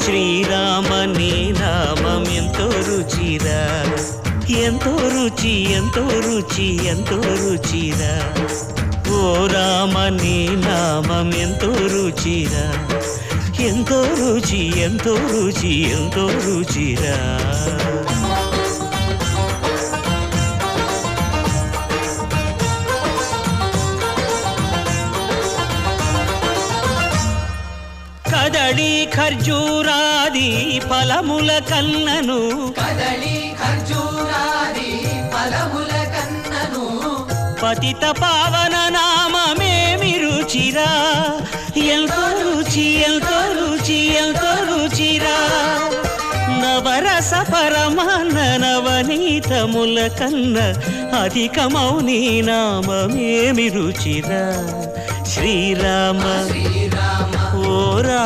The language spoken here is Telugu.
శ్రీరామ నీ నామం ఎంతో రుచిరా, ఎంతో రుచి ఎంతో రుచి ఎంతో రుచిరా. ఓ రామ నీ నామం ఎంతో రుచిరా, ఎంతో రుచి ఎంతో రుచి ఎంతో రుచిరా. కదళి ఖర్జూరాది ఫలముల కన్నను, కదళి ఖర్జూరాది ఫలముల కన్నను, పతిత పావన నామమేమి రుచిరా, ఎంతో రుచి ఎంతో రుచి ఎంతో రుచిరా. నవరస పరమాన్న నవనీతముల కన్న అధికమౌ నీ నామమేమి రుచిరా. శ్రీరామ శ్రీరామ ఓ రా